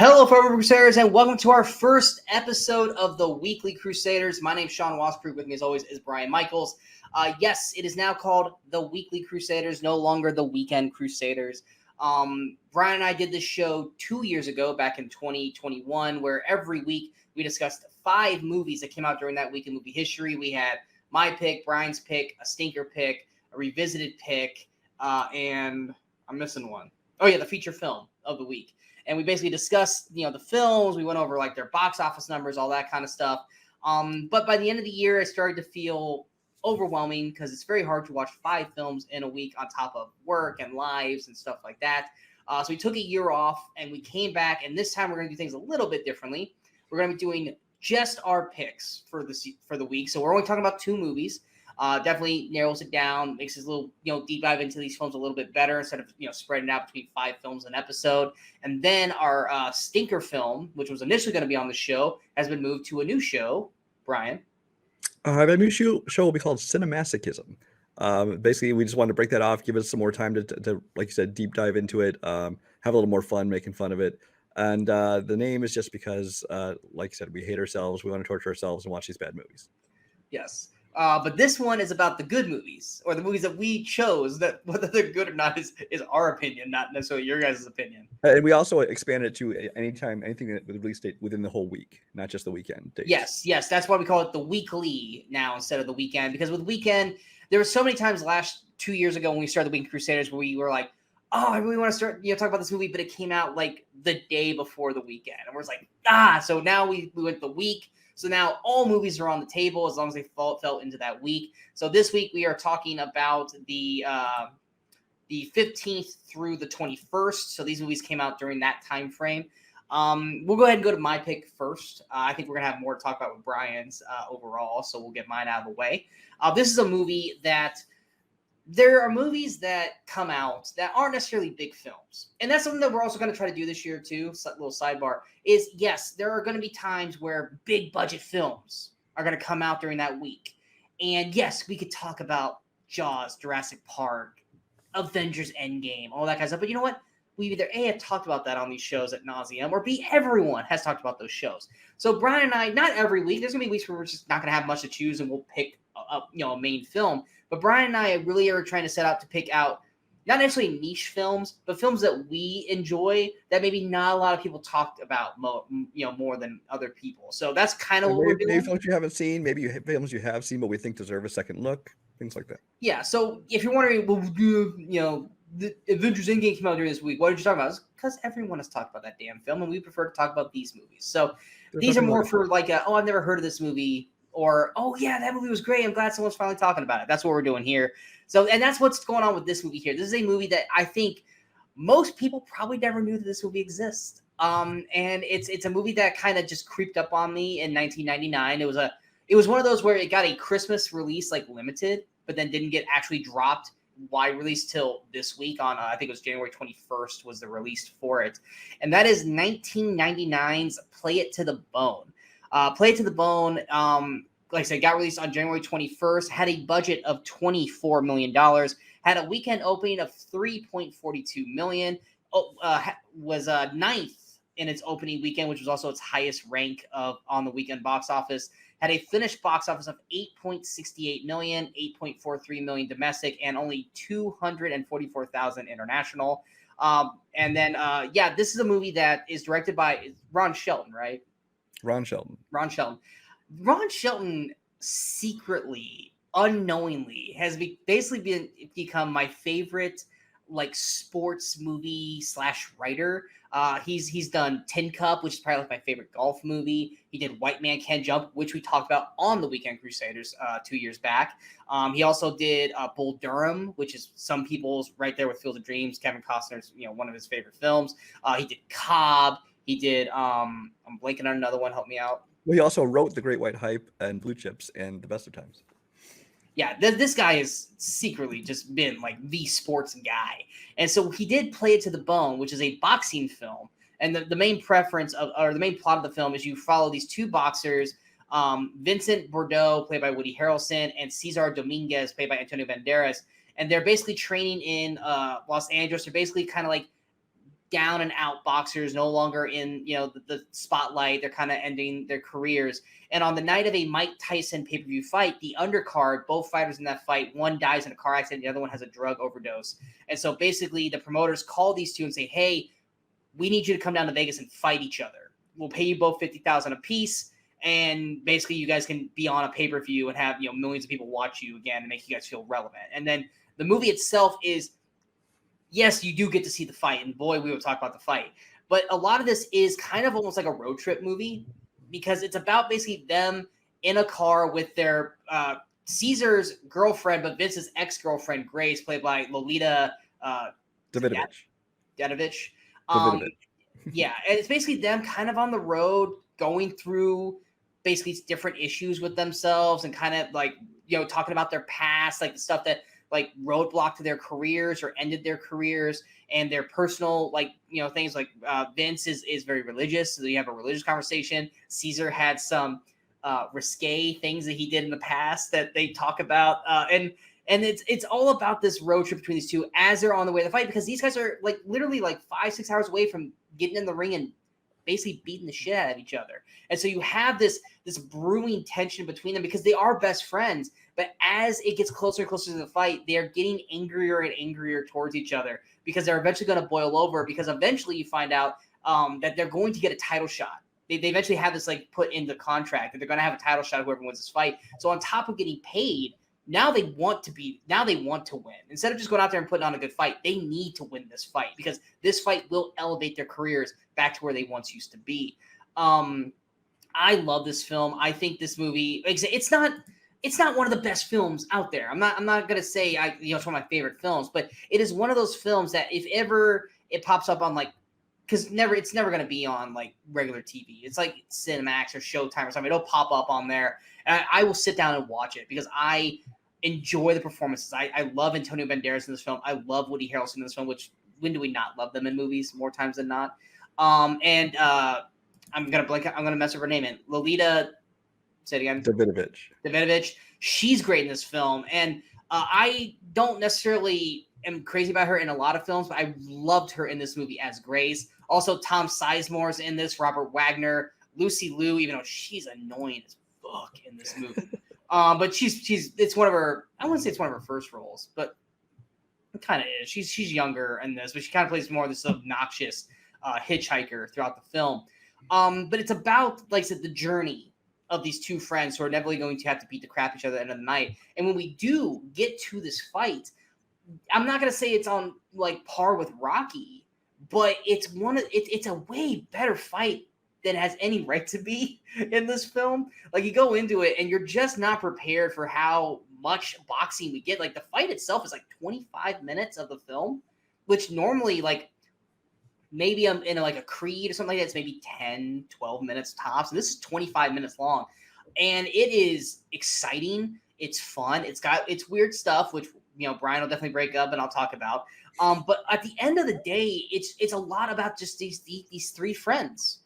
Hello, fellow Crusaders, and welcome to our first episode of the Weekly Crusaders. My name is Sean Wasproof. With me, as always, is Brian Michaels. Yes, it is now called the Weekly Crusaders, no longer the Weekend Crusaders. Brian and I did this show 2 years ago, back in 2021, where every week we discussed 5 movies that came out during that week in movie history. We had my pick, Brian's pick, a stinker pick, a revisited pick, and I'm missing one. Oh, yeah, the feature film of the week. And we basically discussed, the films. We went over like their box office numbers, all that kind of stuff. But by the end of the year, it started to feel overwhelming because it's very hard to watch 5 films in a week on top of work and lives and stuff like that. So we took a year off and we came back. And this time we're going to do things a little bit differently. We're going to be doing just our picks for the week. So we're only talking about 2 movies. Definitely narrows it down, makes this little, deep dive into these films a little bit better instead of, spreading it out between 5 films an episode. And then our stinker film, which was initially going to be on the show, has been moved to a new show. Brian? That new show will be called Cinemasochism. Basically, we just wanted to break that off, give us some more time to like you said, deep dive into it, have a little more fun making fun of it. And the name is just because, like you said, we hate ourselves. We want to torture ourselves and watch these bad movies. Yes. But this one is about the good movies, or the movies that we chose. That whether they're good or not is our opinion, not necessarily your guys' opinion. And we also expanded it to anything with release date within the whole week, not just the weekend dates. Yes. That's why we call it the weekly now instead of the weekend. Because with weekend, there were so many times last 2 years ago when we started the Weekly Crusaders where we were like, oh, I really want to start, talk about this movie, but it came out like the day before the weekend. And we're just like, So now we went the week. So now all movies are on the table as long as they fell into that week. So this week we are talking about the 15th through the 21st. So these movies came out during that time frame. We'll go ahead and go to my pick first. I think we're going to have more to talk about with Brian's overall, so we'll get mine out of the way. This is a movie that there are movies that come out that aren't necessarily big films. And that's something that we're also going to try to do this year too. A little sidebar is, yes, there are going to be times where big budget films are going to come out during that week. And yes, we could talk about Jaws, Jurassic Park, Avengers Endgame, all that kind of stuff. But you know what? We either A, have talked about that on these shows at nauseum, or B, everyone has talked about those shows. So Brian and I, not every week, there's going to be weeks where we're just not going to have much to choose and we'll pick a main film. But Brian and I really are trying to set out to pick out not necessarily niche films, but films that we enjoy that maybe not a lot of people talked about, more than other people. So that's kind of what we're doing. Maybe films you haven't seen, maybe films you have seen, but we think deserve a second look, things like that. Yeah. So if you're wondering, the Avengers Endgame came out during this week, what did you talk about? It's because everyone has talked about that damn film, and we prefer to talk about these movies. So these are more for like, I've never heard of this movie. Or, oh, yeah, that movie was great. I'm glad someone's finally talking about it. That's what we're doing here. So, and that's what's going on with this movie here. This is a movie that I think most people probably never knew that this movie exists. And it's a movie that kind of just creeped up on me in 1999. It was one of those where it got a Christmas release, like limited, but then didn't get actually dropped wide release till this week on, I think it was January 21st was the release for it. And that is 1999's Play It to the Bone. Play It to the Bone, like I said, got released on January 21st, had a budget of $24 million, had a weekend opening of $3.42 million, was ninth in its opening weekend, which was also its highest rank on the weekend box office, had a finished box office of $8.68 million, $8.43 million domestic, and only $244,000 international. And then, this is a movie that is directed by Ron Shelton, right? Ron Shelton secretly, unknowingly, has basically become my favorite like sports movie / writer. He's done Tin Cup, which is probably like my favorite golf movie. He did White Man Can't Jump, which we talked about on the Weekend Crusaders 2 years back. He also did Bull Durham, which is some people's right there with Field of Dreams. Kevin Costner's one of his favorite films. He did Cobb. He did, I'm blanking on another one. Help me out. Well, he also wrote The Great White Hype and Blue Chips and The Best of Times. Yeah, this guy has secretly just been like the sports guy. And so he did Play It to the Bone, which is a boxing film. And the main the main plot of the film is you follow these 2 boxers, Vincent Bordeaux, played by Woody Harrelson, and Cesar Dominguez, played by Antonio Banderas. And they're basically training in Los Angeles. They're basically kind of like down and out boxers, no longer in, you know, the spotlight. They're kind of ending their careers. And on the night of a Mike Tyson pay-per-view fight, the undercard, both fighters in that fight, one dies in a car accident, the other one has a drug overdose. And so basically the promoters call these two and say, hey, we need you to come down to Vegas and fight each other. We'll pay you both $50,000 a piece. And basically you guys can be on a pay-per-view and have, you know, millions of people watch you again and make you guys feel relevant. And then the movie itself is, yes, you do get to see the fight, and boy, we will talk about the fight. But a lot of this is kind of almost like a road trip movie, because it's about basically them in a car with their Caesar's girlfriend, but Vince's ex-girlfriend, Grace, played by Lolita Davidovich. Yeah, and it's basically them kind of on the road going through basically different issues with themselves and kind of like, you know, talking about their past, like the stuff that like roadblocked their careers or ended their careers, and their personal, like, you know, things like Vince is very religious. So you have a religious conversation. Caesar had some risque things that he did in the past that they talk about. And it's all about this road trip between these two as they're on the way to the fight, because these guys are like literally like 5-6 hours away from getting in the ring and basically beating the shit out of each other. And so you have this brewing tension between them because they are best friends. But as it gets closer and closer to the fight, they are getting angrier and angrier towards each other, because they're eventually going to boil over, because eventually you find out that they're going to get a title shot. They eventually have this like put in the contract that they're going to have a title shot whoever wins this fight. So on top of getting paid, now they want to win. Instead of just going out there and putting on a good fight, they need to win this fight, because this fight will elevate their careers back to where they once used to be. I love this film. I think this movie, it's not one of the best films out there. I'm not gonna say it's one of my favorite films, but it is one of those films that if ever it pops up on like, because it's never gonna be on like regular TV. It's like Cinemax or Showtime or something. It'll pop up on there, and I will sit down and watch it because I enjoy the performances. I love Antonio Banderas in this film. I love Woody Harrelson in this film. Which, when do we not love them in movies more times than not? I'm gonna mess up her name. Lolita. Say it again. Davidovich. She's great in this film. And I don't necessarily am crazy about her in a lot of films, but I loved her in this movie as Grace. Also, Tom Sizemore's in this, Robert Wagner, Lucy Liu, even though she's annoying as fuck in this movie. But it's one of her, I wouldn't say it's one of her first roles, but it kind of is. She's younger in this, but she kind of plays more of this obnoxious hitchhiker throughout the film. But it's about, like I said, the journey of these two friends who are inevitably going to have to beat the crap each other at the end of the night. And when we do get to this fight, I'm not going to say it's on like par with Rocky, but it's a way better fight than it has any right to be in this film. Like, you go into it and you're just not prepared for how much boxing we get. Like, the fight itself is like 25 minutes of the film, which normally, like, maybe I'm in like a Creed or something like that, it's maybe 10, 12 minutes tops. And this is 25 minutes long. And it is exciting. It's fun. It's weird stuff, which, you know, Brian will definitely break up and I'll talk about. But at the end of the day, it's a lot about just these three friends.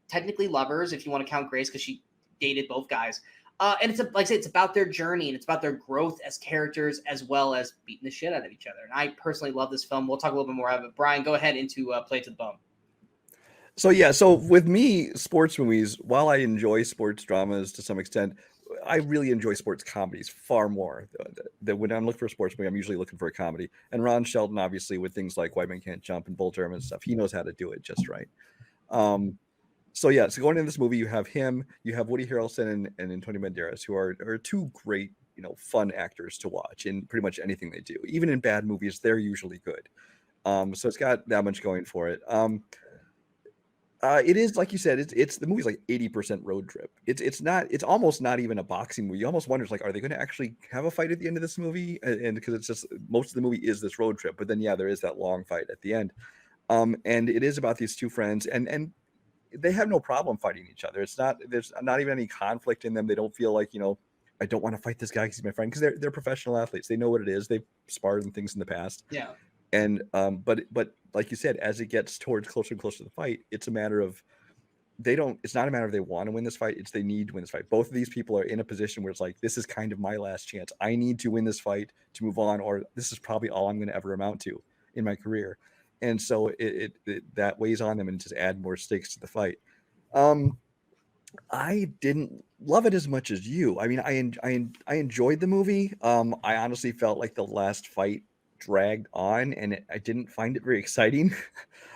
Technically lovers, if you want to count Grace, because she dated both guys. And like I said, it's about their journey and it's about their growth as characters, as well as beating the shit out of each other. And I personally love this film. We'll talk a little bit more about it. Brian, go ahead into Play to the Bone. So with me, sports movies, while I enjoy sports dramas to some extent, I really enjoy sports comedies far more. That when I'm looking for a sports movie, I'm usually looking for a comedy. And Ron Shelton, obviously, with things like White Man Can't Jump and Bull Durham and stuff, he knows how to do it just right. So going into this movie, you have him, you have Woody Harrelson and Antonio Banderas, who are two great, fun actors to watch in pretty much anything they do. Even in bad movies, they're usually good. So it's got that much going for it. It is, like you said, it's the movie's like 80% road trip. It's almost not even a boxing movie. You almost wonder, like, are they going to actually have a fight at the end of this movie? And because it's just, most of the movie is this road trip, but then there is that long fight at the end. And it is about these two friends, and they have no problem fighting each other. There's not even any conflict in them. They don't feel like, I don't want to fight this guy because he's my friend, because they're professional athletes. They know what it is. They've sparred and things in the past. Yeah. And but like you said, as it gets towards closer and closer to the fight, it's a matter of it's not a matter of they want to win this fight, it's they need to win this fight. Both of these people are in a position where it's like, this is kind of my last chance. I need to win this fight to move on, or this is probably all I'm going to ever amount to in my career. and so that weighs on them and just add more stakes to the fight. Um, I didn't love it as much as you. I mean, I enjoyed the movie. I honestly felt like the last fight dragged on, and I didn't find it very exciting.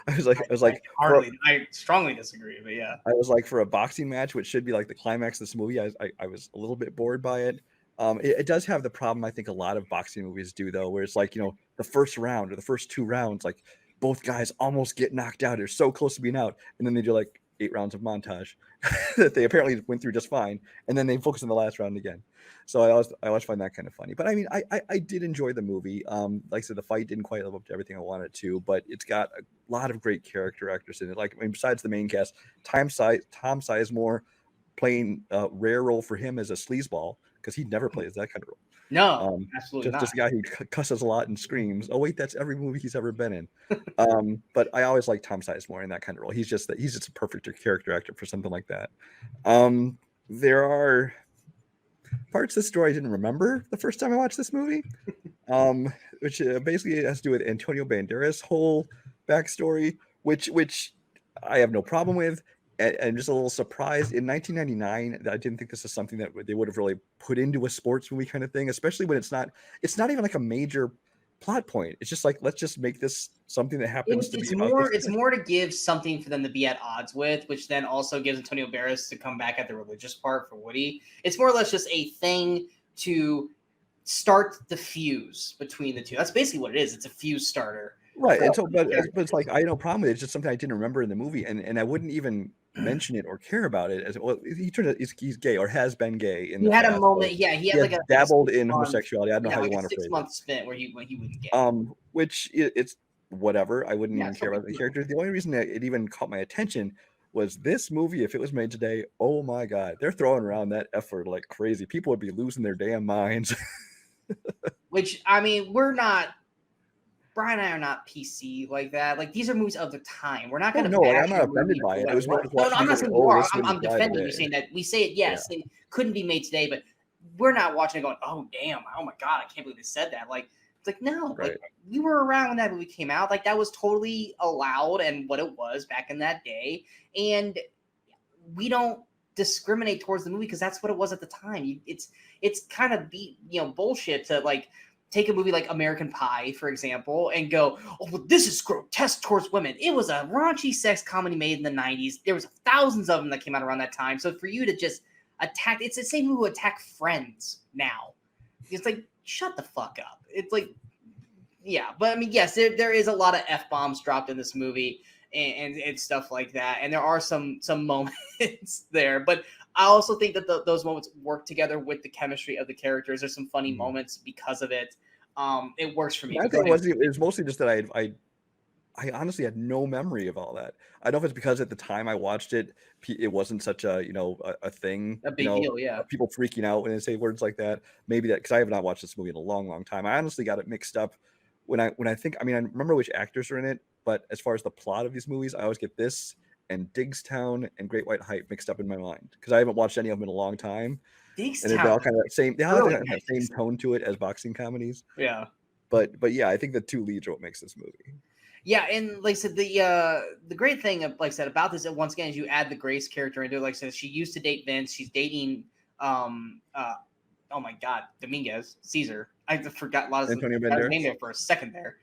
I was like, I strongly disagree, but yeah. I was like, for a boxing match, which should be like the climax of this movie, I was a little bit bored by it. It does have the problem I think a lot of boxing movies do, though, where it's like, the first round or the first 2 rounds, like both guys almost get knocked out. They're so close to being out. And then they do like 8 rounds of montage that they apparently went through just fine. And then they focus on the last round again. So I always find that kind of funny. But I mean, I did enjoy the movie. Like I said, the fight didn't quite live up to everything I wanted to, but it's got a lot of great character actors in it. Like, I mean, besides the main cast, Tom Sizemore playing a rare role for him as a sleazeball, because he never plays that kind of role. No, absolutely just a guy who cusses a lot and screams. Oh wait, that's every movie he's ever been in. But I always like Tom Sizemore in that kind of role. He's just a perfect character actor for something like that. There are parts of the story I didn't remember the first time I watched this movie, which basically has to do with Antonio Banderas' whole backstory, which I have no problem with. And just a little surprised in 1999 I didn't think this is something that they would have really put into a sports movie kind of thing, especially when it's not even like a major plot point. It's just like, let's just make this something that happens it's more to give something for them to be at odds with, which then also gives Antonio Banderas to come back at the religious part for Woody. It's more or less just a thing to start the fuse between the two. That's basically what it is. It's a fuse starter. Right. And so, but it's like, I had no problem with it. It's just something I didn't remember in the movie, and I wouldn't even mention it or care about it as well. He's gay or has been gay. He had a moment. Yeah, he had like a dabbled in homosexuality. I don't know how you want to phrase it. 6-month stint where he went gay. Which it's whatever. I wouldn't even care about the character. The only reason that it even caught my attention was this movie. If it was made today, oh my god, they're throwing around that F word like crazy. People would be losing their damn minds. Which, I mean, we're not. Brian and I are not PC like that. Like, these are movies of the time. We're not going to. No, I'm not offended by it. I'm not saying you are. I'm defending you, saying that we say it. Yes, it couldn't be made today, but we're not watching it going, "Oh damn! Oh my god! I can't believe they said that." Like, it's like no, right. Like we were around when that movie came out. Like that was totally allowed and what it was back in that day, and we don't discriminate towards the movie because that's what it was at the time. It's kind of bullshit to like. Take a movie like American Pie, for example, and go, oh, well, this is grotesque towards women. It was a raunchy sex comedy made in the 90s. There was thousands of them that came out around that time. So for you to just attack, it's the same who attack Friends now. It's like, shut the fuck up. It's like, yeah. But I mean, yes, there is a lot of F-bombs dropped in this movie and stuff like that. And there are some moments there. But I also think that those moments work together with the chemistry of the characters. There's some funny moments because of it. It works for me. I think it was mostly just that I honestly had no memory of all that. I don't know if it's because at the time I watched it, it wasn't such a a thing, a big deal. Yeah, people freaking out when they say words like that. Maybe that because I have not watched this movie in a long time. I honestly got it mixed up when I think. I mean, I remember which actors are in it, but as far as the plot of these movies, I always get this and Diggstown and Great White Hype mixed up in my mind because I haven't watched any of them in a long time. Diggstown, and they're all kind of the same. They all have the same tone to it as boxing comedies. Yeah, but yeah, I think the two leads are what makes this movie. Yeah, and like I said, the great thing, like I said, about this, once again, is you add the Grace character into it. Like I said, she used to date Vince. She's dating, oh my God, Dominguez, Caesar. I forgot a lot of his name there for a second there.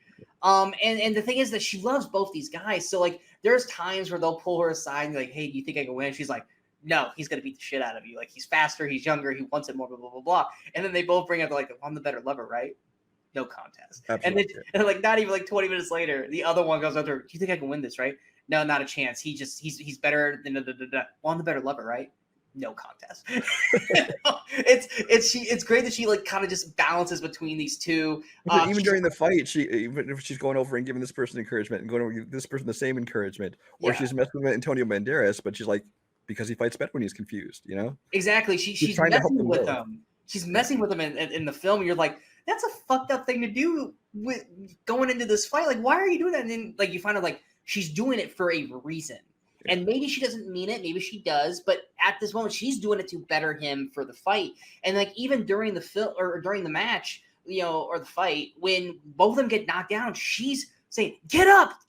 And the thing is that she loves both these guys. So like, there's times where they'll pull her aside and be like, hey, do you think I can win? And she's like, no, he's gonna beat the shit out of you. Like he's faster, he's younger, he wants it more, blah blah blah blah. And then they both bring up like, I'm the better lover, right? No contest. Absolutely. And like not even like 20 minutes later, the other one goes up to her, do you think I can win this, right? No, not a chance. He's better than well, I'm the better lover, right? No contest. It's great that she like kind of just balances between these two. Even during the fight, even if she's going over and giving this person encouragement and going over to this person the same encouragement, or she's messing with Antonio Banderas, but she's like, because he fights better when he's confused, Exactly. She's messing with him. She's messing with him in the film. And you're like, that's a fucked up thing to do with going into this fight. Like, why are you doing that? And then like you find out like she's doing it for a reason. Yeah. And maybe she doesn't mean it, maybe she does, but at this moment she's doing it to better him for the fight. And like even during the film or during the match, or the fight, when both of them get knocked down, she's saying, get up.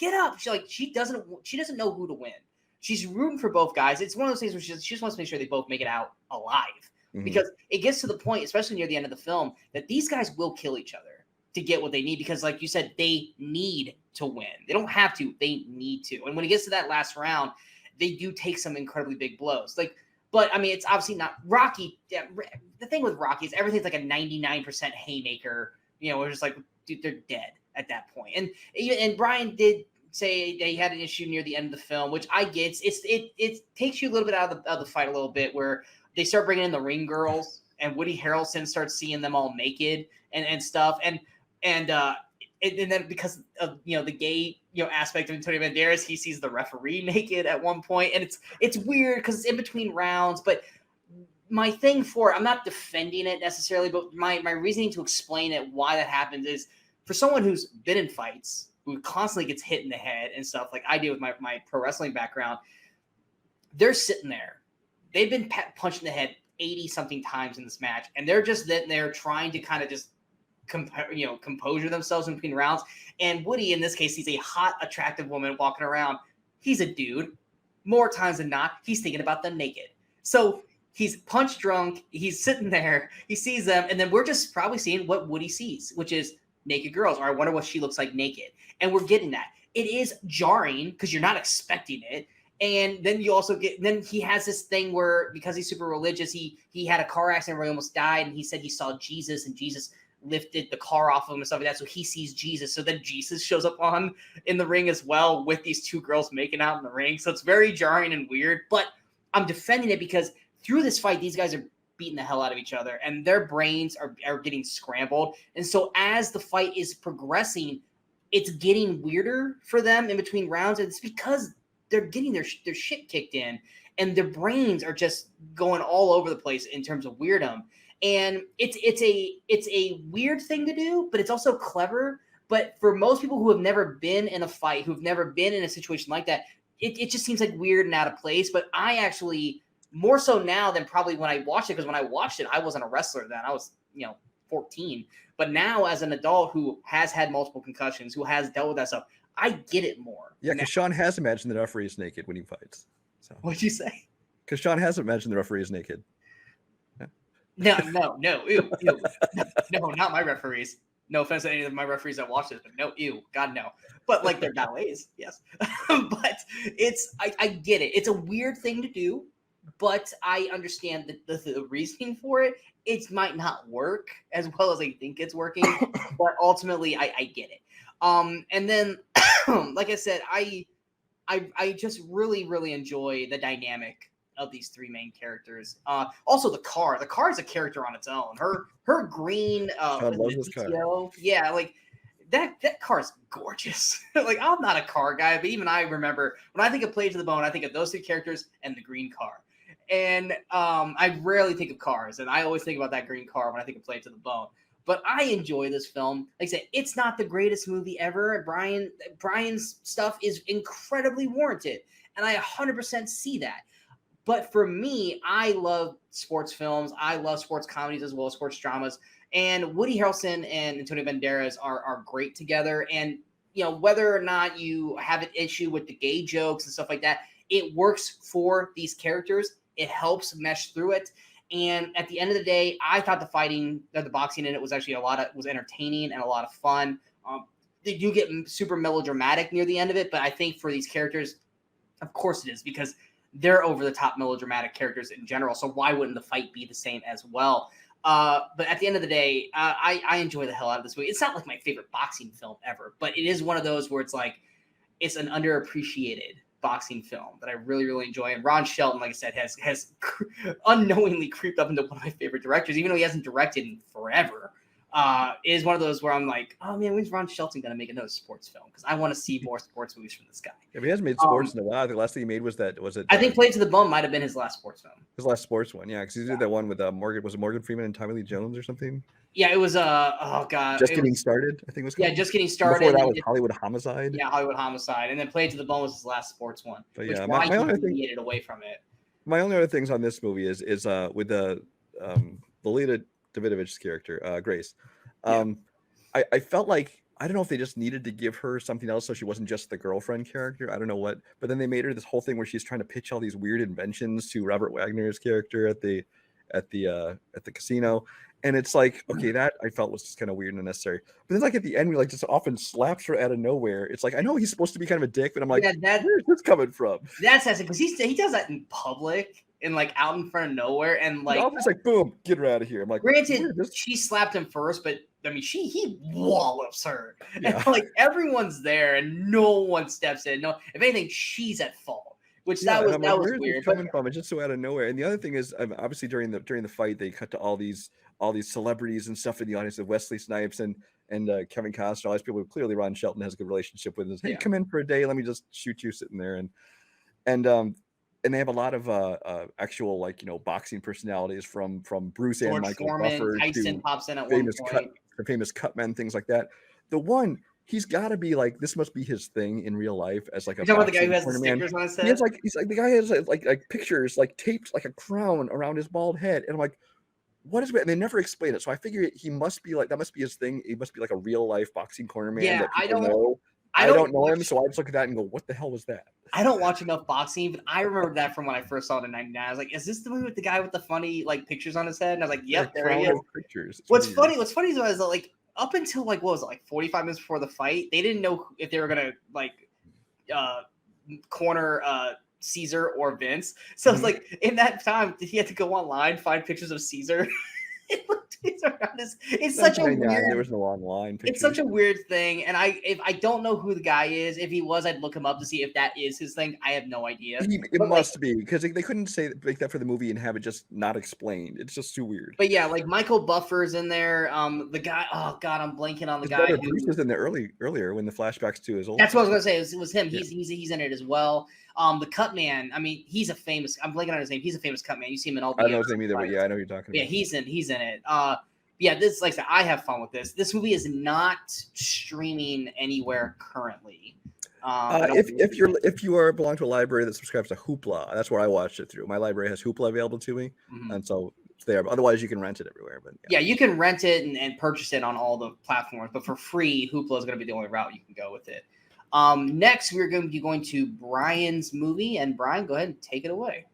She doesn't know who to win. She's rooting for both guys. It's one of those things where she just wants to make sure they both make it out alive. Mm-hmm. Because it gets to the point, especially near the end of the film, that these guys will kill each other to get what they need. Because like you said, they need to win. They don't have to. They need to. And when it gets to that last round, they do take some incredibly big blows. But I mean, it's obviously not Rocky. Yeah, the thing with Rocky is everything's like a 99% haymaker. We're just like, dude, they're dead at that point. And Brian did say they had an issue near the end of the film, which I get. It takes you a little bit out of the fight a little bit, where they start bringing in the ring girls, and Woody Harrelson starts seeing them all naked and stuff, and then because of the gay aspect of Antonio Banderas, he sees the referee naked at one point, and it's weird because it's in between rounds. But my thing for it, I'm not defending it necessarily, but my reasoning to explain it, why that happens, is for someone who's been in fights, who constantly gets hit in the head and stuff like I do with my pro wrestling background. They're sitting there. They've been punched in the head 80-something times in this match, and they're just sitting there trying to kind of just composure themselves in between rounds. And Woody, in this case, he's a hot, attractive woman walking around. He's a dude. More times than not, he's thinking about them naked. So he's punch drunk. He's sitting there. He sees them, and then we're just probably seeing what Woody sees, which is naked girls, or I wonder what she looks like naked. And we're getting that. It is jarring because you're not expecting it. And then you also then he has this thing where, because he's super religious, he had a car accident where he almost died, and he said he saw Jesus, and Jesus lifted the car off of him and stuff like that. So he sees Jesus. So then Jesus shows up in the ring as well, with these two girls making out in the ring. So it's very jarring and weird, but I'm defending it because through this fight, these guys are beating the hell out of each other, and their brains are getting scrambled. And so as the fight is progressing, it's getting weirder for them in between rounds. And it's because they're getting their shit kicked in, and their brains are just going all over the place in terms of weirdom. And it's a weird thing to do, but it's also clever. But for most people who have never been in a fight, who've never been in a situation like that, it just seems like weird and out of place. But I actually, more so now than probably when I watched it, because when I watched it, I wasn't a wrestler then. I was, 14. But now, as an adult who has had multiple concussions, who has dealt with that stuff, I get it more. Yeah, because Sean has imagined the referee is naked when he fights. So. What'd you say? Because Sean has imagined the referee is naked. Yeah. No, ew, no, not my referees. No offense to any of my referees that watch this, but no, ew, God no. But like their ballets, yes. But I get it. It's a weird thing to do, but I understand the reasoning for it. It might not work as well as I think it's working, but ultimately I get it. And then, like I said, I just really, really enjoy the dynamic of these three main characters. Also the car is a character on its own. Her green, yeah, like that car is gorgeous. Like, I'm not a car guy, but even I remember when I think of Play to the Bone, I think of those two characters and the green car. And I rarely think of cars, and I always think about that green car when I think of Play to the Bone. But I enjoy this film. Like I said, it's not the greatest movie ever. Brian's stuff is incredibly warranted, and I 100% see that. But for me, I love sports films. I love sports comedies as well as sports dramas. And Woody Harrelson and Antonio Banderas are great together. And, whether or not you have an issue with the gay jokes and stuff like that, it works for these characters. It helps mesh through it. And at the end of the day, I thought the boxing in it was actually was entertaining and a lot of fun. They do get super melodramatic near the end of it, but I think for these characters, of course it is, because they're over the top melodramatic characters in general. So why wouldn't the fight be the same as well? But at the end of the day, I enjoy the hell out of this movie. It's not like my favorite boxing film ever, but it is one of those where it's like, it's an underappreciated boxing film that I really, really enjoy. And Ron Shelton, like I said, has unknowingly creeped up into one of my favorite directors, even though he hasn't directed in forever. Is one of those where I'm like, oh man, when's Ron Shelton going to make another sports film? Because I want to see more sports movies from this guy. Yeah, but he hasn't made sports in a while. The last thing he made was it? I think Play to the Bone might have been his last sports film. His last sports one, yeah, because he did that one with Morgan Freeman and Tommy Lee Jones or something? Yeah, it was oh god, Getting Started, I think it was called. Yeah, Just Getting Started. Before that was Hollywood Homicide. Yeah, Hollywood Homicide, and then Play to the Bone was his last sports one. But yeah, my only thing deviated away from it. My only other things on this movie is with the Lolita Davidovich's character, Grace. I felt like I don't know if they just needed to give her something else so she wasn't just the girlfriend character. I don't know what, but then they made her this whole thing where she's trying to pitch all these weird inventions to Robert Wagner's character at the casino. And it's like, okay, that I felt was just kind of weird and unnecessary. But then like at the end, we like just often slaps her out of nowhere. It's like, I know he's supposed to be kind of a dick, but I'm like, where's this coming from? That's because he does that in public and like out in front of nowhere, and like Almost like boom, get her out of here. I'm like, granted, she slapped him first, but I mean, he wallops her. Yeah. And, like everyone's there, and no one steps in. No, if anything, she's at fault. Which that was weird. Coming from it's just so out of nowhere. And the other thing is, obviously during the fight, they cut to all these celebrities and stuff in the audience. Of Wesley Snipes and Kevin Costner, all these people who clearly Ron Shelton has a good relationship with. Hey, come in for a day. Let me just shoot you sitting there. And they have a lot of actual like boxing personalities from Bruce George and Michael Foreman, Buffer Tyson pops in at one point. Famous cut men, things like that. The one. He's got to be like, this must be his thing in real life as like a. You're talking about the guy who has the stickers on his head? He's like the guy has like pictures like taped like a crown around his bald head, and I'm like, what is it? And they never explain it, so I figure he must be like that. Must be his thing. He must be like a real life boxing corner man. Yeah, I don't know him, so I just look at that and go, what the hell was that? I don't watch enough boxing, but I remember that from when I first saw it in '99. I was like, is this the movie with the guy with the funny like pictures on his head? And I was like, yep, there he is. Pictures. What's funny is like. Up until like what was it, like 45 minutes before the fight, they didn't know if they were gonna like corner Caesar or Vince. So it's like in that time, he had to go online, find pictures of Caesar. It's such a weird. There was no online pictures. It's such a weird thing, and if I don't know who the guy is. If he was, I'd look him up to see if that is his thing. I have no idea. It must be because they couldn't say like that for the movie and have it just not explained. It's just too weird. But yeah, like Michael Buffer's in there. The guy. Oh God, I'm blanking on the guy. Bruce was in there earlier when the flashbacks to his old. That's what I was gonna say. It was him. Yeah. He's in it as well. The cut man. I mean, he's a famous. I'm blanking on his name. He's a famous cut man. You see him in all. I don't know his name either, but yeah, I know who you're talking about. Yeah, he's in it. Yeah, this like I said, I have fun with this. This movie is not streaming anywhere currently. If you belong to a library that subscribes to Hoopla, that's where I watched it through. My library has Hoopla available to me, and so it's there. Otherwise, you can rent it everywhere. But yeah, you can rent it and purchase it on all the platforms, but for free, Hoopla is going to be the only route you can go with it. Next, we're going to be going to Brian's movie, and Brian, go ahead and take it away.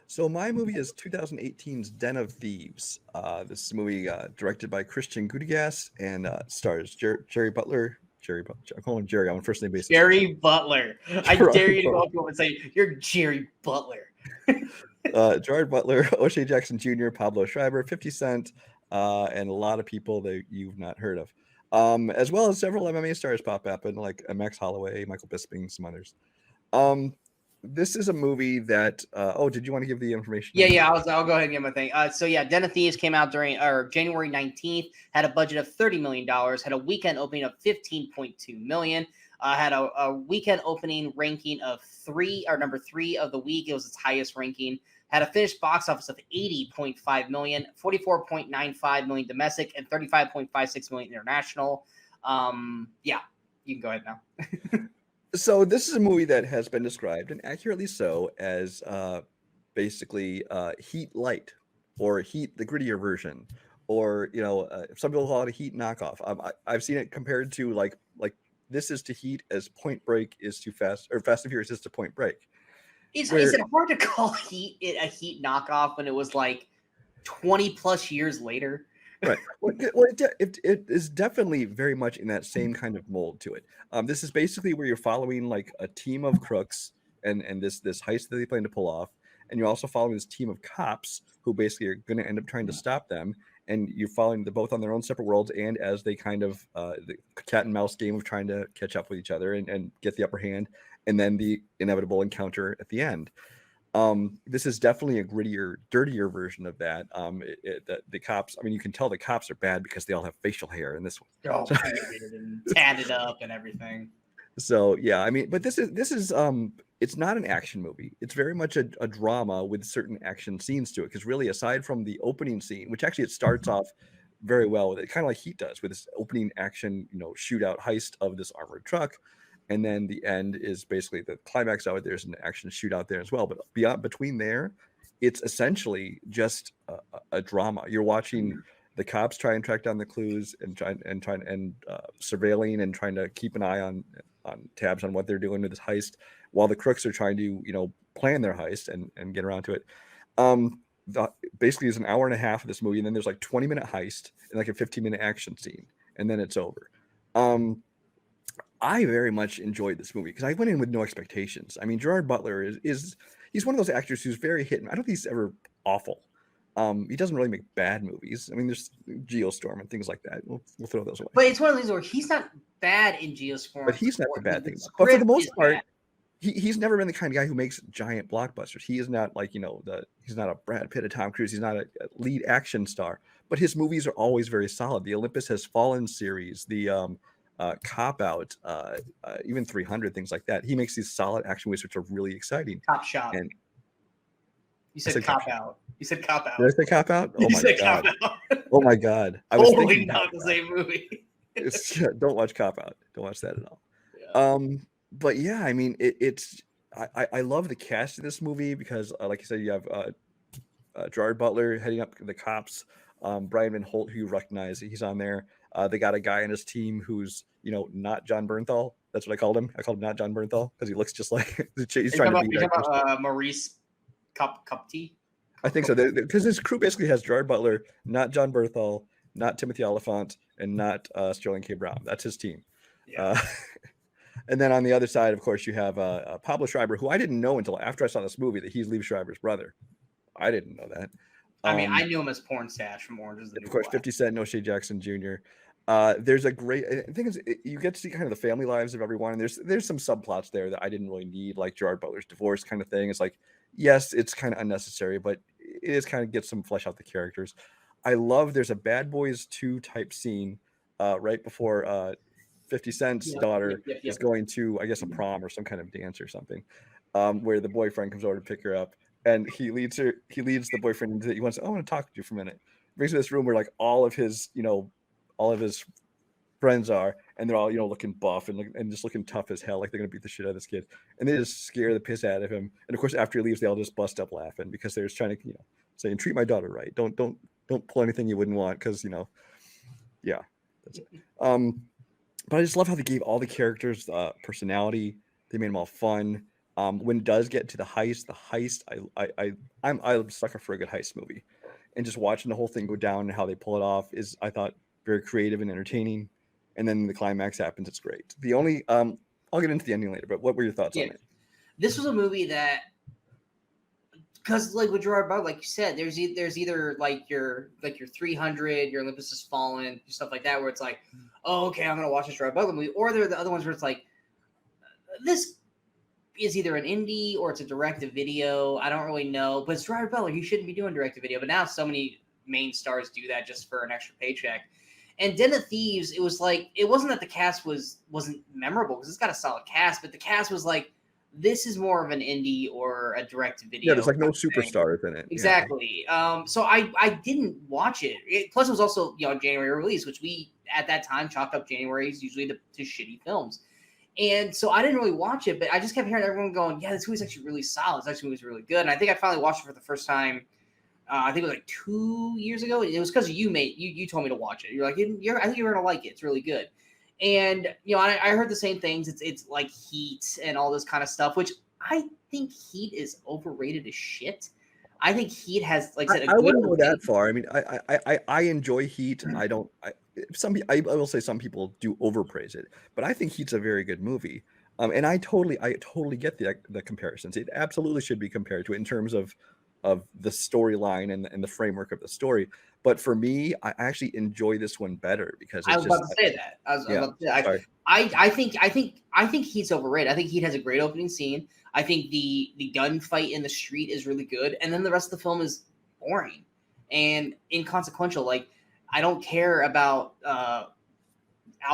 So my movie is 2018's Den of Thieves. This is a movie directed by Christian Gudegas and stars Jerry Butler. I call him Jerry on a first name basis. Jerry Butler. I dare you to go up to him and say, you're Jerry Butler. Gerard Butler, O'Shea Jackson Jr., Pablo Schreiber, 50 Cent, and a lot of people that you've not heard of. As well as several MMA stars pop up, and like Max Holloway, Michael Bisping, some others. This is a movie that. Did you want to give the information? Yeah. I'll go ahead and give my thing. So yeah, Den of Thieves came out during January 19th. Had a budget of $30 million. Had a weekend opening of $15.2 million. Had a weekend opening ranking of number 3 of the week. It was its highest ranking. Had a finished box office of $80.5 million, $44.95 million domestic, and $35.56 million international. Yeah, you can go ahead now. So this is a movie that has been described, and accurately so, as basically Heat Light, or Heat the grittier version, or some people call it a Heat knockoff. I've seen it compared to like this is to Heat as Point Break is to Fast and Furious is to Point Break. Is it hard to call Heat a Heat knockoff when it was like 20 plus years later? Right. Well, it is definitely very much in that same kind of mold to it. This is basically where you're following like a team of crooks and this heist that they plan to pull off, and you're also following this team of cops who basically are going to end up trying to stop them. And you're following them both on their own separate worlds, and as they kind of the cat and mouse game of trying to catch up with each other and get the upper hand, and then the inevitable encounter at the end. This is definitely a grittier, dirtier version of that. The cops, I mean, you can tell the cops are bad because they all have facial hair in this one. Oh, tatted up and everything. So yeah, I mean, but this is it's not an action movie. It's very much a drama with certain action scenes to it. Because really, aside from the opening scene, which actually it starts off very well with it, kind of like Heat does, with this opening action, shootout heist of this armored truck. And then the end is basically the climax of it. There's an action shootout there as well. But between there, it's essentially just a drama. You're watching The cops try and track down the clues and surveilling and trying to keep an eye on tabs on what they're doing with this heist, while the crooks are trying to plan their heist and get around to it. Basically, it's an hour and a half of this movie, and then there's like 20-minute heist and like a 15-minute action scene, and then it's over. I very much enjoyed this movie because I went in with no expectations. I mean, Gerard Butler is he's one of those actors who's very hit. I don't think he's ever awful. He doesn't really make bad movies. I mean, there's Geostorm and things like that. We'll throw those away. But it's one of these where he's not bad in Geostorm. But he's not the bad thing. But for the most part, he's never been the kind of guy who makes giant blockbusters. He is not like, he's not a Brad Pitt, a Tom Cruise. He's not a lead action star. But his movies are always very solid. The Olympus Has Fallen series, the Cop Out, even 300, things like that. He makes these solid action movies which are really exciting. Cop Shop. And you said Cop Out. You said Cop Out. Did I say Cop Out? Oh you my said god! Cop Out. Oh my god! I was totally thinking not the same movie. Don't watch Cop Out. Don't watch that at all. Yeah. But yeah, I mean, I love the cast of this movie because, like you said, you have Gerard Butler heading up the cops. Brian Van Holt, who you recognize, he's on there. They got a guy on his team who's not John Bernthal. That's what I called him. I called him not John Bernthal because he looks just like he's trying to be. You're talking about Maurice Cupty? I think so, because his crew basically has Gerard Butler, not John Bernthal, not Timothy Oliphant, and not Sterling K. Brown. That's his team. Yeah. And then on the other side, of course, you have Pablo Schreiber, who I didn't know until after I saw this movie that he's Liev Schreiber's brother. I didn't know that. I mean, I knew him as Porn Stash from Orange is the New Black. Of course, 50 Cent, O'Shea Jackson Jr. There's a great thing is you get to see kind of the family lives of everyone, and there's some subplots there that I didn't really need, like Gerard Butler's divorce kind of thing. It's like, yes, it's kind of unnecessary, but it is kind of gets some flesh out the characters. I love there's a Bad Boys 2 type scene right before 50 Cent's daughter is going to, I guess, a prom or some kind of dance or something, where the boyfriend comes over to pick her up, and he leads the boyfriend into, he wants, I want to talk to you for a minute. Brings her to this room where like all of his friends are, and they're all looking buff and just looking tough as hell, like they're gonna beat the shit out of this kid, and they just scare the piss out of him. And of course, after he leaves, they all just bust up laughing because they're just trying to saying, treat my daughter right, don't pull anything you wouldn't want, because yeah, that's it. But I just love how they gave all the characters personality. They made them all fun. When it does get to the heist, I'm a sucker for a good heist movie, and just watching the whole thing go down and how they pull it off is, I thought, very creative and entertaining. And then the climax happens. It's great. The only I'll get into the ending later, but what were your thoughts on it? This was a movie that, because like with Gerard Butler, like you said, there's either like your 300, your Olympus Has Fallen, stuff like that, where it's like, oh, okay, I'm gonna watch this Gerard Butler movie, or there are the other ones where it's like, this is either an indie or it's a direct-to-video. I don't really know, but it's Gerard Butler. You shouldn't be doing direct-to-video, but now so many main stars do that just for an extra paycheck. And Den of Thieves, it was like, it wasn't that the cast wasn't memorable, because it's got a solid cast, but the cast was like, this is more of an indie or a direct-to-video. Yeah, there's like no superstars in it. Exactly. Yeah. So I didn't watch it. Plus, it was also January release, which we at that time chalked up Januaries usually to shitty films. And so I didn't really watch it, but I just kept hearing everyone going, yeah, this movie's actually really solid. This movie's really good. And I think I finally watched it for the first time. I think it was like 2 years ago. It was because you told me to watch it. You're like, I think you're gonna like it. It's really good. And I heard the same things. It's like Heat and all this kind of stuff, which I think Heat is overrated as shit. I think Heat has, like I said, I wouldn't go that far. I mean, I enjoy Heat. I will say some people do overpraise it, but I think Heat's a very good movie. And I totally get the comparisons. It absolutely should be compared to it in terms of the storyline and the framework of the story. But for me, I actually enjoy this one better because I was about to say that. I think Heat's overrated. I think Heat has a great opening scene. I think the gunfight in the street is really good, and then the rest of the film is boring and inconsequential. Like, I don't care about Al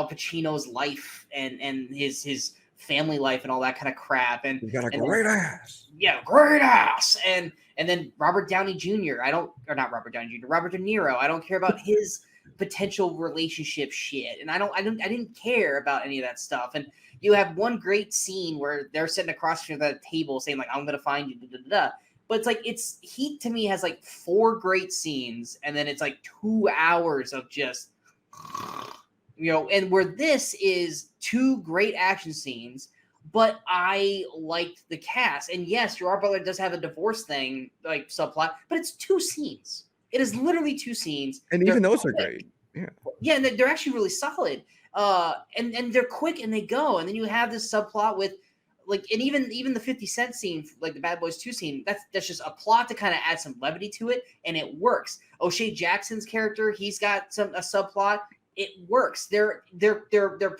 Pacino's life and his family life and all that kind of crap. And you got a great ass. Yeah, great ass. And then Robert Downey Jr. Robert De Niro. I don't care about his potential relationship shit. And I didn't care about any of that stuff. And you have one great scene where they're sitting across from the table saying, like, I'm gonna find you, da, da, da, da. But it's like Heat to me has like 4 great scenes, and then it's like 2 hours of just, and where this is 2 great action scenes. But I liked the cast, and yes, Gerard Butler does have a divorce thing like subplot, but it's 2 scenes. It is literally 2 scenes, and even those are great. Yeah, and they're actually really solid. And they're quick and they go, and then you have this subplot with like, and even the 50 Cent scene, like the Bad Boys 2 scene, that's just a plot to kind of add some levity to it, and it works. O'Shea Jackson's character, he's got a subplot. It works. They're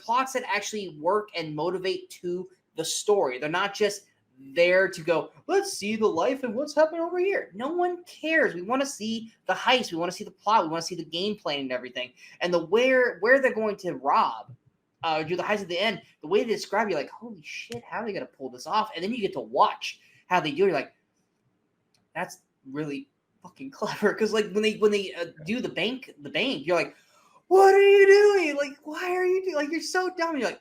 plots that actually work and motivate to the story. They're not just there to go, let's see the life and what's happening over here. No one cares. We want to see the heist. We want to see the plot. We want to see the game plan and everything. And the where they're going to rob, do the heist at the end, the way they describe, you're like, holy shit, how are they going to pull this off? And then you get to watch how they do it. You're like, that's really fucking clever. Because like when they do the bank, you're like, what are you doing? Like, why are you doing? Like, you're so dumb. And you're like,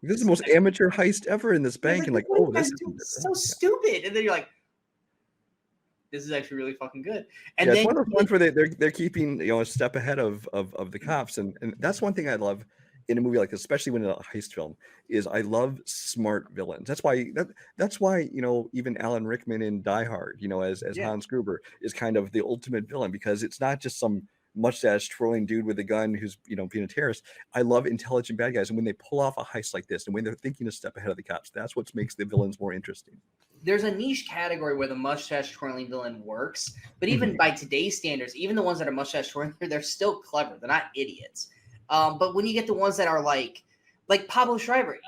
this is the most amateur heist ever in this bank, and like, oh, this is so stupid. And then you're like, this is actually really fucking good. And yeah, then it's one of those ones where they're keeping a step ahead of the cops, and that's one thing I love in a movie like this, especially when it's a heist film, is I love smart villains. That's why even Alan Rickman in Die Hard, as Hans Gruber, is kind of the ultimate villain, because it's not just some mustache twirling dude with a gun who's being a terrorist. I love intelligent bad guys, and when they pull off a heist like this and when they're thinking a step ahead of the cops, that's what makes the villains more interesting. There's a niche category where the mustache twirling villain works, but even by today's standards, even the ones that are mustache twirling, they're still clever. They're not idiots. But when you get the ones that are like Pablo Schreiber,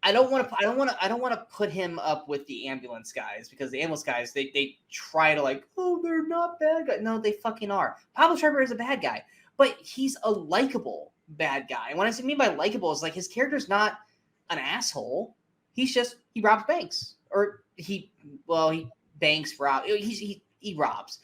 I don't want to put him up with the ambulance guys, because the ambulance guys, they try to like, oh, they're not bad guys. No, they fucking are. Pablo Schreiber is a bad guy, but he's a likable bad guy. And what I mean by likable is like his character's not an asshole. He's just, he robs banks, or he banks rob. He robs.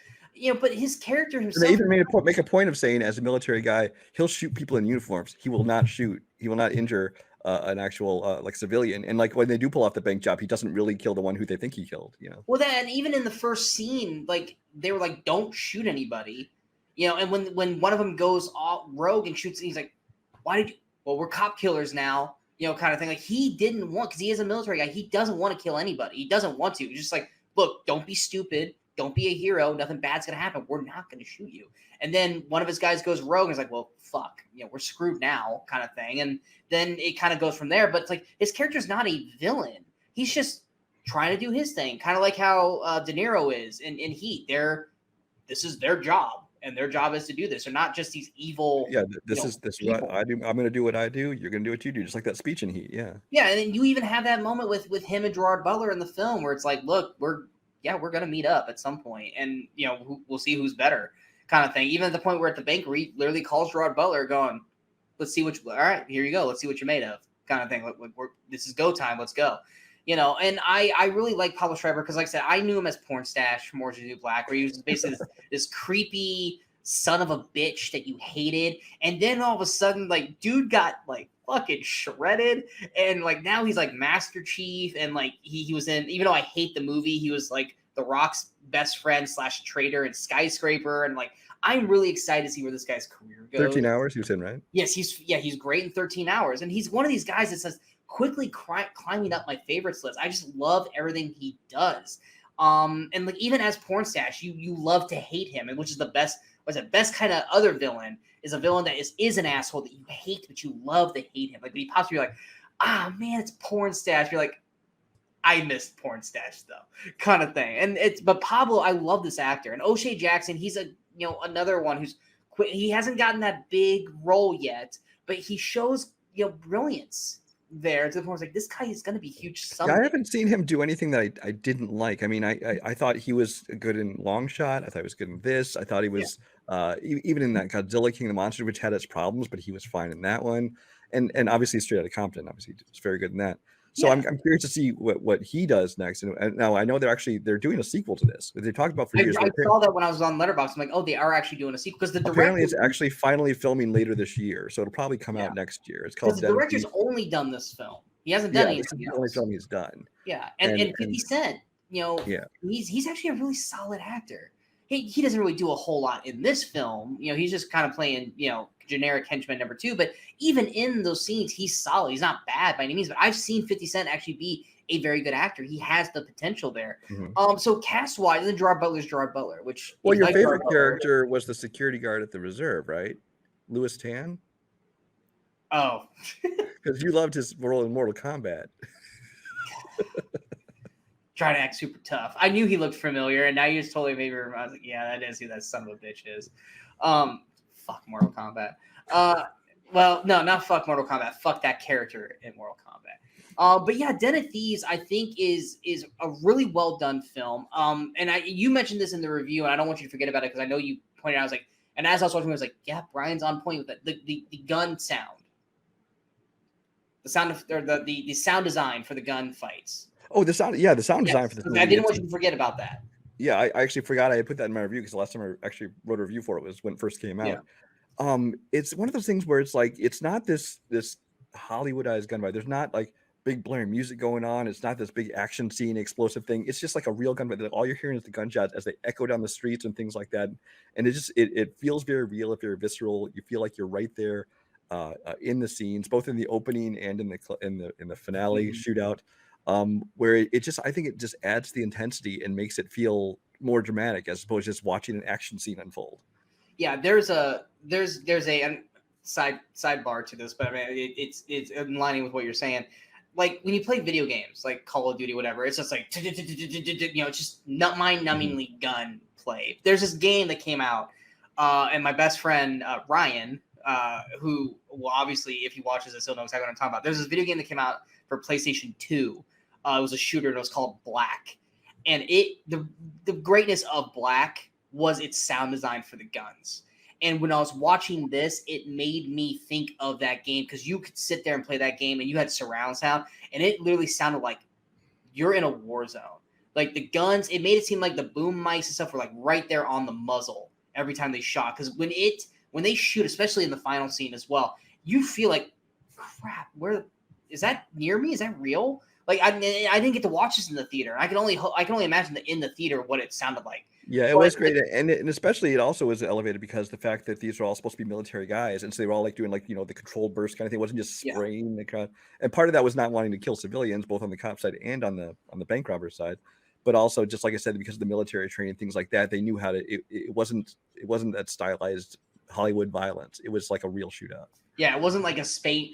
But his character himself. They even make a point of saying, as a military guy, he'll shoot people in uniforms. He will not shoot. He will not injure an actual civilian. And like when they do pull off the bank job, he doesn't really kill the one who they think he killed. Well, then even in the first scene, like they were like, "Don't shoot anybody," And when one of them goes off rogue and shoots, he's like, "Why did you?" Well, we're cop killers now, kind of thing. Like he didn't want, because he is a military guy. He doesn't want to kill anybody. He doesn't want to. He's just like, look, don't be stupid. Don't be a hero. Nothing bad's going to happen. We're not going to shoot you. And then one of his guys goes rogue and is like, well, fuck, we're screwed now, kind of thing. And then it kind of goes from there. But it's like his character's not a villain. He's just trying to do his thing, kind of like how De Niro is in Heat. This is their job, and their job is to do this. They're not just these evil. Yeah, this is what I do. I'm going to do what I do. You're going to do what you do, just like that speech in Heat. Yeah. Yeah, and then you even have that moment with him and Gerard Butler in the film where it's like, look, we're going to meet up at some point, and we'll see who's better, kind of thing. Even at the point where at the bank where he literally calls Gerard Butler going, let's see all right, here you go. Let's see what you're made of, kind of thing. This is go time. Let's go. And I really like Pablo Schreiber because, like I said, I knew him as Porn Stash from Orange is the New Black, where he was basically this creepy son of a bitch that you hated. And then all of a sudden, like, dude got like fucking shredded, and like now he's like Master Chief, and like he was in, even though I hate the movie, he was like The Rock's best friend / traitor in Skyscraper, and like I'm really excited to see where this guy's career goes. 13 Hours he was in, right? Yes, he's great in 13 Hours, and he's one of these guys that says quickly climbing up my favorites list. I just love everything he does. And like even as Porn Stash, you love to hate him, and which is the best. What's the best kind of other villain is a villain that is an asshole that you hate, but you love to hate him. Like when he pops, you're like, man, it's Porn Stash. You're like, I missed Porn Stash though, kind of thing. But Pablo, I love this actor, and O'Shea Jackson, he's another one who's he hasn't gotten that big role yet, but he shows brilliance there to the point where it's like, this guy is going to be huge someday. I haven't seen him do anything that I didn't like. I mean, I thought he was good in Long Shot. I thought he was good in this. I thought he was even in that Godzilla King of the Monsters, which had its problems, but he was fine in that one. And obviously Straight Outta Compton, obviously he was very good in that. So I'm curious to see what he does next. And now I know they're doing a sequel to this. They talked about for years. I saw that when I was on Letterboxd. I'm like, oh, they are actually doing a sequel, because the director apparently it's actually finally filming later this year, so it'll probably come out next year. It's called. The director's only done this film. He hasn't done anything else. This is the only film he's done. Yeah, and 50 Cent Yeah. he's actually a really solid actor. He doesn't really do a whole lot in this film. He's just kind of playing, generic henchman number 2. But even in those scenes, he's solid. He's not bad by any means. But I've seen 50 Cent actually be a very good actor. He has the potential there. So cast-wise, then Gerard Butler's Gerard Butler, which... Well, your favorite character was the security guard at the reserve, right? Louis Tan? Oh. Because you loved his role in Mortal Kombat. Trying to act super tough. I knew he looked familiar, and now you just totally made me remember. I was like, yeah, that is who that son of a bitch is. Fuck Mortal Kombat. Well, no, not fuck Mortal Kombat. Fuck that character in Mortal Kombat. But yeah, Den of Thieves, I think is a really well done film. And you mentioned this in the review, and I don't want you to forget about it because I know you pointed out. I was like, and as I was watching, I was like, yeah, Brian's on point with it. The gun sound, the sound of or the sound design for the gun fights. Oh, the sound design for this movie. I didn't want you to forget about that. Yeah, I actually forgot I had put that in my review because the last time I actually wrote a review for it was when it first came out. Yeah. It's one of those things where it's like it's not this Hollywoodized gunfight. There's not like big blaring music going on. It's not this big action scene, explosive thing. It's just like a real gunfight. All you're hearing is the gunshots as they echo down the streets and things like that. And it feels very real, very visceral. You feel like you're right there in the scenes, both in the opening and in the finale shootout. Where I think it just adds the intensity and makes it feel more dramatic as opposed to just watching an action scene unfold. Yeah, there's a sidebar to this, but I mean it's in line with what you're saying. Like when you play video games, like Call of Duty, whatever, it's just like it's just mind-numbingly gun play. There's this game that came out, and my best friend Ryan, who will obviously, if he watches this, he'll know exactly what I'm talking about. There's this video game that came out for PlayStation 2. It was a shooter, and it was called Black. And the greatness of Black was its sound design for the guns. And when I was watching this, it made me think of that game because you could sit there and play that game, and you had surround sound, and it literally sounded like you're in a war zone. Like the guns, it made it seem like the boom mics and stuff were like right there on the muzzle every time they shot. Because when they shoot, especially in the final scene as well, you feel like, crap, where is that near me? Is that real? Like I didn't get to watch this in the theater. I can only imagine that in the theater what it sounded like. Yeah, it was great, and especially it also was elevated because the fact that these are all supposed to be military guys, and so they were all like doing like the controlled burst kind of thing. It wasn't just spraying the crowd, and part of that was not wanting to kill civilians, both on the cop side and on the bank robber side, but also just like I said, because of the military training, things like that, they knew how to. It wasn't that stylized Hollywood violence. It was like a real shootout. Yeah, it wasn't like a spray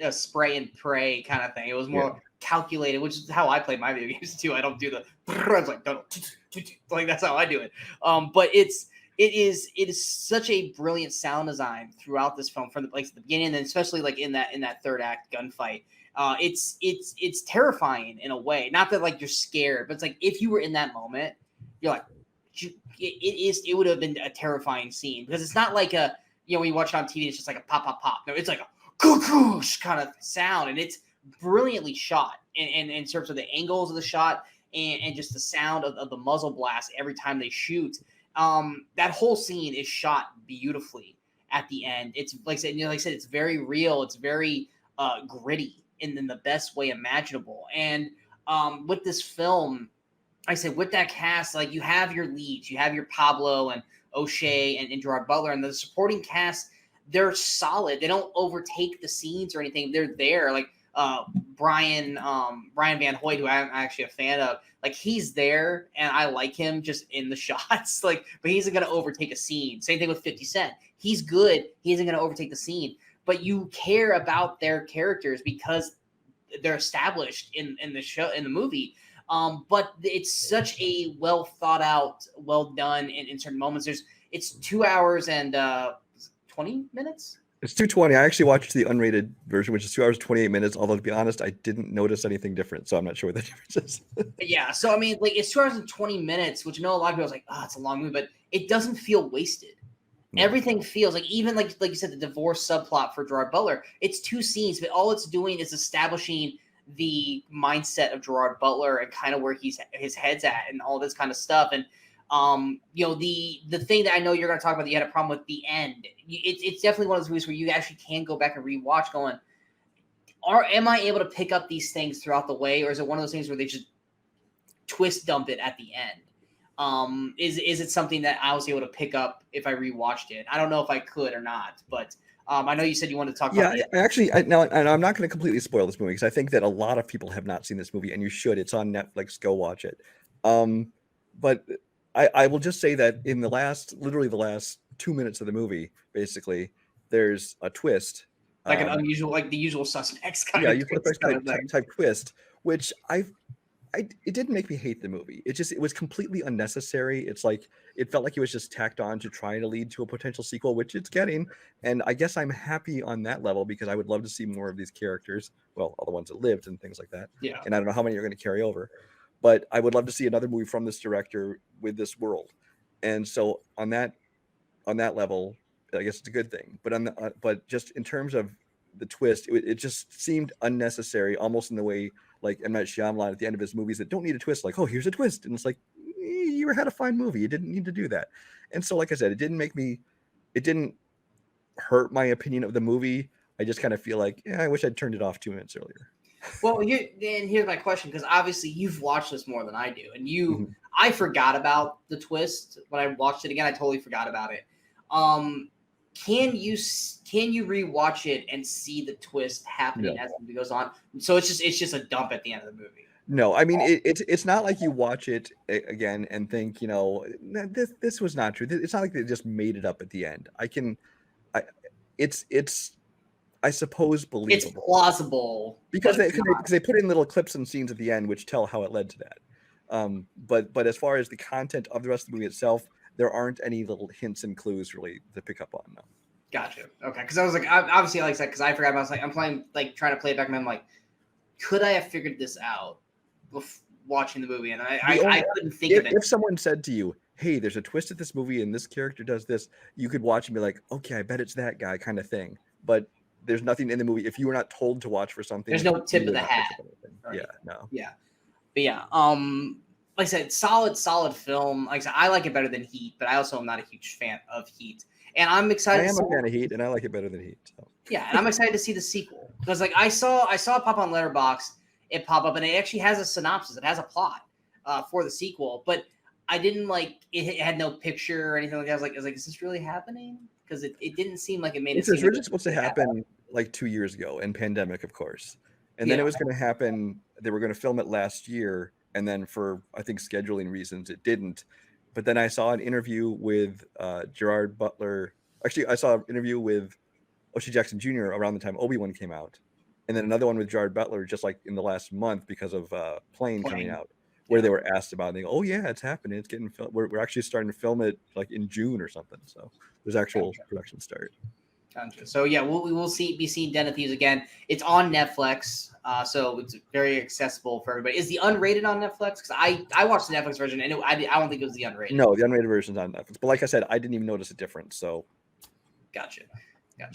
and pray kind of thing. It was more calculated, which is how I play my video games too. I don't do the I was like that's how I do it. But it is such a brilliant sound design throughout this film from the beginning, and then especially like in that third act gunfight. It's terrifying in a way. Not that like you're scared, but it's like if you were in that moment, you're like it would have been a terrifying scene because it's not like a when you watch it on TV, it's just like a pop, pop, pop. No, it's like a cuckoosh kind of sound, and it's brilliantly shot in terms of the angles of the shot and just the sound of the muzzle blast every time they shoot. That whole scene is shot beautifully at the end. It's like I said, it's very real. It's very gritty in the best way imaginable. And with this film, I said with that cast, like you have your leads, you have your Pablo and O'Shea and Gerard Butler, and the supporting cast, they're solid. They don't overtake the scenes or anything. They're there. Like Brian Van Hoyt, who I'm actually a fan of, like he's there and I like him just in the shots. Like, but he isn't going to overtake a scene. Same thing with 50 Cent. He's good. He isn't going to overtake the scene. But you care about their characters because they're established in the show, in the movie. But it's such a well thought out, well done in certain moments. It's 2 hours and 20 minutes. It's 2:20. I actually watched the unrated version, which is 2 hours 28 minutes. Although to be honest, I didn't notice anything different, so I'm not sure what the difference is. Yeah, so I mean, like it's 2 hours and 20 minutes, which I know a lot of people are like, oh, it's a long movie, but it doesn't feel wasted. No. Everything feels like, even like you said, the divorce subplot for Gerard Butler. It's 2 scenes, but all it's doing is establishing the mindset of Gerard Butler and kind of where his head's at and all this kind of stuff. And the thing that I know you're going to talk about that you had a problem with the end. It's definitely one of those movies where you actually can go back and rewatch going, am I able to pick up these things throughout the way? Or is it one of those things where they just twist dump it at the end. Is it something that I was able to pick up if I rewatched it? I don't know if I could or not, but I know you said you wanted to talk about it. Now, and I'm not going to completely spoil this movie because I think that a lot of people have not seen this movie, and you should. It's on Netflix. Go watch it. But I will just say that in literally the last 2 minutes of the movie, basically, there's a twist. Like an unusual, like the usual suspects kind of type twist, which it didn't make me hate the movie. It was completely unnecessary. It's like it felt like it was just tacked on to try to lead to a potential sequel, which it's getting. And I guess I'm happy on that level because I would love to see more of these characters. Well, all the ones that lived and things like that. Yeah. And I don't know how many are going to carry over, but I would love to see another movie from this director with this world. And so on that level, I guess it's a good thing. But but just in terms of the twist, it just seemed unnecessary, almost in the way like M. Night Shyamalan at the end of his movies that don't need a twist. Like, oh, here's a twist, and it's like you had a fine movie. You didn't need to do that. And so, like I said, it didn't hurt my opinion of the movie. I just kind of feel like, I wish I'd turned it off 2 minutes earlier. Well, and here's my question, because obviously you've watched this more than I do, and I forgot about the twist when I watched it again. I totally forgot about it. Can you rewatch it and see the twist happening as the movie goes on? So it's just a dump at the end of the movie. No, I mean it's not like you watch it again and think, this was not true. It's not like they just made it up at the end. It's I suppose believable. It's plausible because they put in little clips and scenes at the end which tell how it led to that. But as far as the content of the rest of the movie itself, there aren't any little hints and clues really to pick up on. No. Gotcha. Okay, because I was like, obviously, like I said, because I forgot. I was like, I'm playing, like trying to play it back in my mind. I'm like, could I have figured this out watching the movie? And I couldn't think of it. If someone said to you, "Hey, there's a twist at this movie, and this character does this," you could watch and be like, "Okay, I bet it's that guy," kind of thing. But there's nothing in the movie. If you were not told to watch for something, there's no tip of the hat. Right? Yeah, no. Yeah, but yeah. Like I said, solid film. Like I said, I like it better than Heat, but I also am not a huge fan of Heat. And I'm excited. I am a fan of Heat, and I like it better than Heat. So. Yeah, and I'm excited to see the sequel because, like, I saw it pop on Letterboxd. It pop up, and it actually has a synopsis. It has a plot for the sequel, but I didn't like it. Had no picture or anything like that. I was like, is this really happening? Because it didn't seem like it made it. It was originally supposed to happen like 2 years ago, in pandemic, of course, and then it was going to happen. They were going to film it last year. And then for, I think, scheduling reasons, it didn't. But then I saw an interview with Gerard Butler. Actually, I saw an interview with O'Shea Jackson Jr. around the time Obi-Wan came out. And then another one with Gerard Butler just like in the last month because of Plane coming out, where they were asked about it. And they go, oh, yeah, it's happening. It's getting filmed. We're actually starting to film it like in June or something. So there's actual production start. So yeah, we will be seeing Den of Thieves again. It's on Netflix, so it's very accessible for everybody. Is the unrated on Netflix? Because I watched the Netflix version, and I don't think it was the unrated. No, the unrated version's on Netflix. But like I said, I didn't even notice a difference. So, gotcha.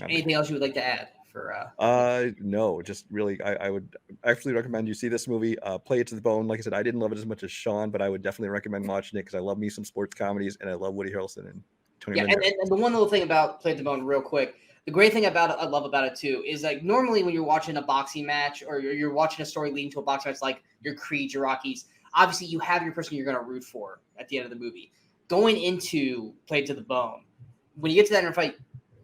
Anything else you would like to add for? No, just really, I would actually recommend you see this movie. Play it to the bone. Like I said, I didn't love it as much as Sean, but I would definitely recommend watching it because I love me some sports comedies, and I love Woody Harrelson and Tony. Yeah, and the one little thing about Play it to the Bone, real quick. The great thing about it, I love about it too, is like normally when you're watching a boxing match or you're watching a story leading to a boxing match, like your Creed, your Rockies, obviously you have your person you're going to root for at the end of the movie. Going into Play to the Bone, when you get to that in a fight,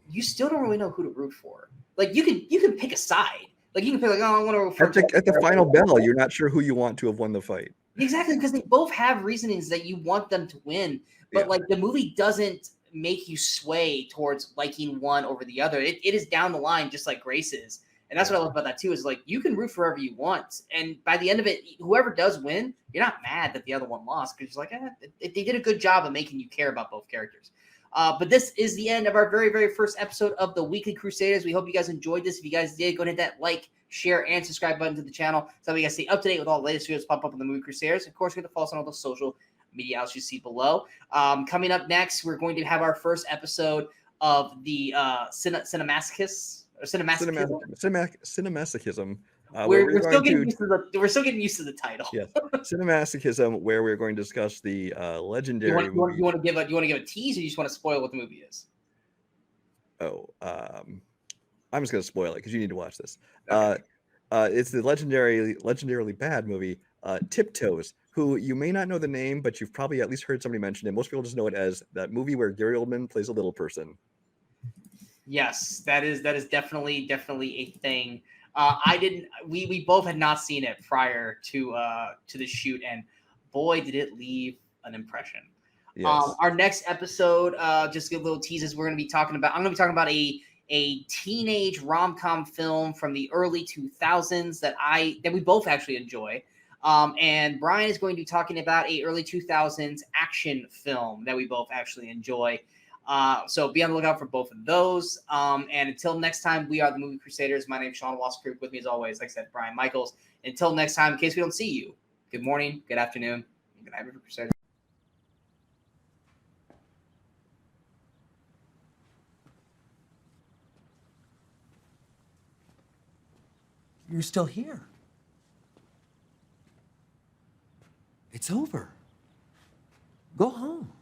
you still don't really know who to root for. Like you can pick a side. Like you can pick like, oh, I want to root for. At the final bell, you're not sure who you want to have won the fight. Exactly, because they both have reasonings that you want them to win, but like the movie doesn't make you sway towards liking one over the other. It is down the line, just like Grace is. And that's what I love about that too, is like you can root for whoever you want. And by the end of it, whoever does win, you're not mad that the other one lost because you're like, they did a good job of making you care about both characters. But this is the end of our very, very first episode of the Weekly Crusaders. We hope you guys enjoyed this. If you guys did, go ahead and hit that like, share, and subscribe button to the channel so that you guys stay up to date with all the latest videos pop up on the Movie Crusaders. Of course, you're going to follow us on all the social media outlets you see below. Coming up next, we're going to have our first episode of the Cinemasochism. We're still getting used to the title. Yes, Cinemasochism, where we're going to discuss the legendary. You want to give a tease, or you just want to spoil what the movie is? Oh, I'm just going to spoil it because you need to watch this. Okay. It's the legendarily bad movie Tiptoes, who you may not know the name, but you've probably at least heard somebody mention it. Most people just know it as that movie where Gary Oldman plays a little person. Yes, that is definitely a thing. We both had not seen it prior to the shoot, and boy, did it leave an impression. Yes. Our next episode, just give little teases. I'm going to be talking about a teenage rom-com film from the early 2000s that we both actually enjoy. And Brian is going to be talking about a early 2000s action film that we both actually enjoy. So be on the lookout for both of those. And until next time, we are the Movie Crusaders. My name is Sean Wasserkrug. With me as always, like I said, Brian Michaels. Until next time, in case we don't see you, good morning, good afternoon, and good night, Movie Crusaders. You're still here. It's over. Go home.